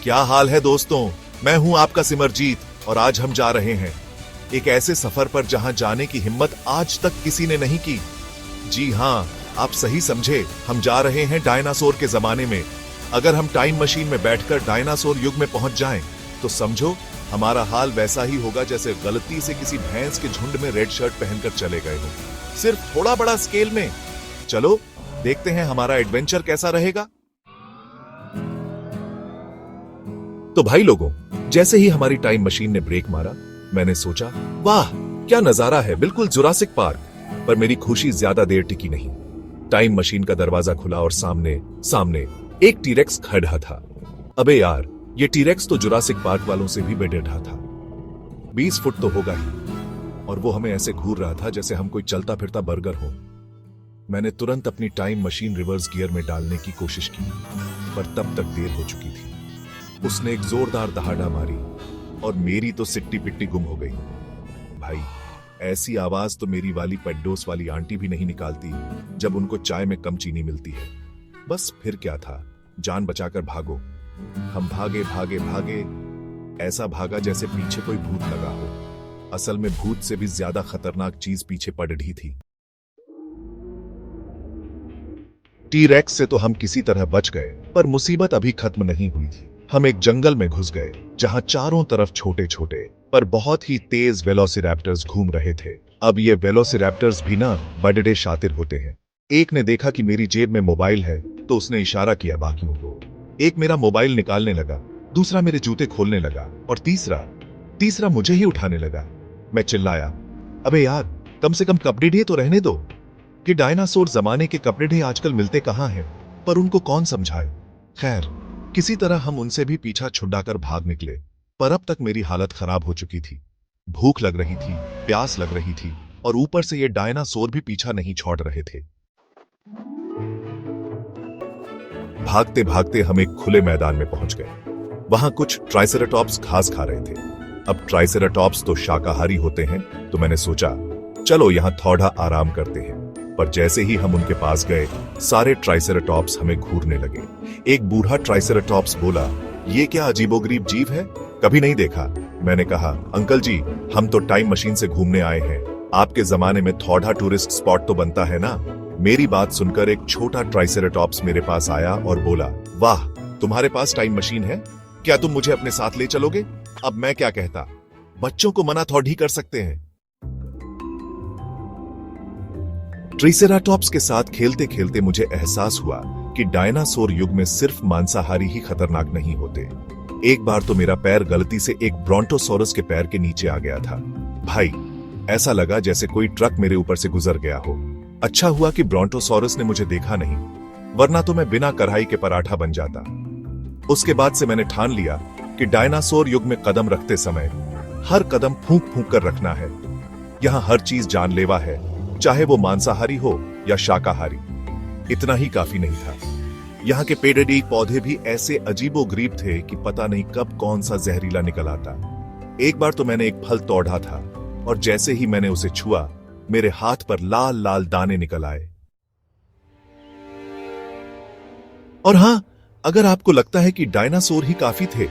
क्या हाल है दोस्तों। मैं हूं आपका सिमरजीत और आज हम जा रहे हैं एक ऐसे सफर पर जहां जाने की हिम्मत आज तक किसी ने नहीं की। जी हां, आप सही समझे, हम जा रहे हैं डायनासोर के जमाने में। अगर हम टाइम मशीन में बैठकर डायनासोर युग में पहुंच जाएं, तो समझो हमारा हाल वैसा ही होगा जैसे गलती से किसी भैंस के झुंड में रेड शर्ट पहनकर चले गए हो, सिर्फ थोड़ा बड़ा स्केल में। चलो देखते हैं हमारा एडवेंचर कैसा रहेगा। तो भाई लोगों, जैसे ही हमारी टाइम मशीन ने ब्रेक मारा, मैंने सोचा वाह क्या नजारा है, बिल्कुल जुरासिक पार्क। पर मेरी खुशी ज्यादा देर टिकी नहीं। टाइम मशीन का दरवाजा खुला और सामने एक टीरेक्स खड़ा था। अबे यार, ये टीरेक्स तो जुरासिक पार्क वालों से भी बेढा था। 20 फुट तो होगा ही, और वो हमें ऐसे घूर रहा था जैसे हम कोई चलता फिरता बर्गर हो। मैंने तुरंत अपनी टाइम मशीन रिवर्स गियर में डालने की कोशिश की, पर तब तक देर हो चुकी थी। उसने एक जोरदार दहाड़ा मारी और मेरी तो सिट्टी पिट्टी गुम हो गई। भाई, ऐसी आवाज तो मेरी वाली पेड्डोस वाली आंटी भी नहीं निकालती जब उनको चाय में कम चीनी मिलती है। बस फिर क्या था, जान बचाकर भागो। हम भागे भागे भागे, ऐसा भागा जैसे पीछे कोई भूत लगा हो। असल में भूत से भी ज्यादा खतरनाक चीज पीछे पड़ रही थी। टी-रेक्स से तो हम किसी तरह बच गए, पर मुसीबत अभी खत्म नहीं हुई थी। हम एक जंगल में घुस गए जहां चारों तरफ छोटे छोटे पर बहुत ही तेज वेलोसिरैप्टर्स घूम रहे थे। अब ये वेलोसिरैप्टर्स भी ना बड़े शातिर होते हैं। एक ने देखा कि मेरी जेब में मोबाइल है तो उसने इशारा किया बाकियों को। एक मेरा मोबाइल निकालने लगा, दूसरा मेरे जूते खोलने लगा और तीसरा मुझे ही उठाने लगा। मैं चिल्लाया, अबे यार, कम से कम कपड़े ढे तो रहने दो। कि डायनासोर जमाने के कपड़े ढे आजकल मिलते कहां हैं, पर उनको कौन समझाए। खैर, किसी तरह हम उनसे भी पीछा छुड़ाकर भाग निकले, पर अब तक मेरी हालत खराब हो चुकी थी। भूख लग रही थी, प्यास लग रही थी, और ऊपर से ये डायनासोर भी पीछा नहीं छोड़ रहे थे। भागते भागते हम एक खुले मैदान में पहुंच गए। वहां कुछ ट्राइसेराटॉप्स घास खा रहे थे। अब ट्राइसेराटॉप्स तो शाकाहारी होते हैं, तो मैंने सोचा चलो यहां थोड़ा आराम करते हैं। पर जैसे ही हम उनके पास गए, सारे ट्राइसेराटॉप्स हमें घूरने लगे। एक बूढ़ा ट्राइसेराटॉप्स बोला, ये क्या अजीबोगरीब जीव है, कभी नहीं देखा। मैंने कहा, अंकल जी, हम तो टाइम मशीन से घूमने आए हैं, आपके जमाने में थोड़ा टूरिस्ट स्पॉट तो बनता है ना। मेरी बात सुनकर एक छोटा ट्राइसेराटॉप्स मेरे पास आया और बोला, वाह, तुम्हारे पास टाइम मशीन है, क्या तुम मुझे अपने साथ ले चलोगे? अब मैं क्या कहता, बच्चों को मना थोड़ी कर सकते हैं। ट्राइसेराटॉप्स के साथ खेलते खेलते मुझे एहसास हुआ कि डायनासोर युग में सिर्फ मांसाहारी ही खतरनाक नहीं होते। एक बार तो मेरा पैर गलती से एक ब्रोंटोसॉरस के पैर के नीचे आ गया था। भाई, ऐसा लगा जैसे कोई ट्रक मेरे ऊपर से गुजर गया हो। अच्छा हुआ कि ब्रोंटोसॉरस ने मुझे देखा नहीं, वरना तो मैं बिना कढ़ाई के पराठा बन जाता। उसके बाद से मैंने ठान लिया कि डायनासोर युग में कदम रखते समय हर कदम फूंक फूंक कर रखना है। यहां हर चीज जानलेवा है, चाहे वो मांसाहारी हो या शाकाहारी। इतना ही काफी नहीं था, यहाँ के पेड़ पौधे भी ऐसे अजीबोगरीब थे कि पता नहीं कब कौन सा जहरीला निकल आता। एक बार तो मैंने एक फल तोड़ा था और जैसे ही मैंने उसे छुआ, मेरे हाथ पर लाल लाल दाने निकल आए। और हां, अगर आपको लगता है कि डायनासोर ही काफी थे,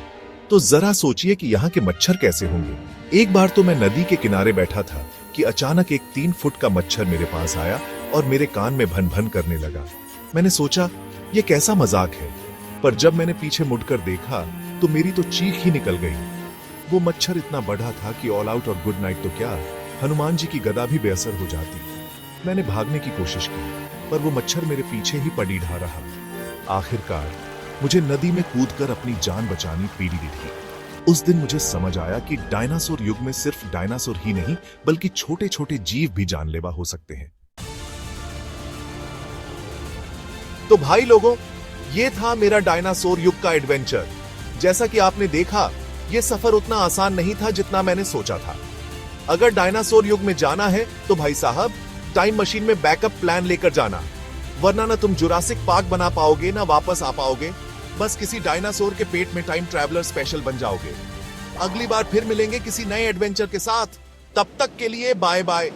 तो जरा सोचिए कि यहाँ के मच्छर कैसे होंगे। एक बार तो मैं नदी के किनारे बैठा था कि अचानक एक 3 फुट का मच्छर मेरे पास आया और मेरे कान में भन भन करने लगा। मैंने सोचा ये कैसा मजाक है, पर जब मैंने पीछे मुड़कर देखा तो मेरी तो चीख ही निकल गई। वो मच्छर इतना बड़ा था कि ऑल आउट और गुड नाइट तो क्या, हनुमान जी की गदा भी बेअसर हो जाती। मैंने भागने की कोशिश की, पर वो मच्छर मेरे पीछे ही पड़ी ढा रहा। आखिरकार मुझे नदी में कूदकर अपनी जान बचानी पड़ी थी। उस दिन मुझे समझ आया कि डायनासोर युग में सिर्फ डायनासोर ही नहीं, बल्कि छोटे छोटे जीव भी जानलेवा हो सकते हैं। तो भाई लोगों, ये था मेरा डायनासोर युग का एडवेंचर। जैसा कि आपने देखा, यह सफर उतना आसान नहीं था जितना मैंने सोचा था। अगर डायनासोर युग में जाना है तो भाई साहब, टाइम मशीन में बैकअप प्लान लेकर जाना, वरना ना तुम जुरासिक पार्क बना पाओगे ना वापस आ पाओगे। बस किसी डायनासोर के पेट में टाइम ट्रैवलर स्पेशल बन जाओगे। अगली बार फिर मिलेंगे किसी नए एडवेंचर के साथ। तब तक के लिए बाय बाय।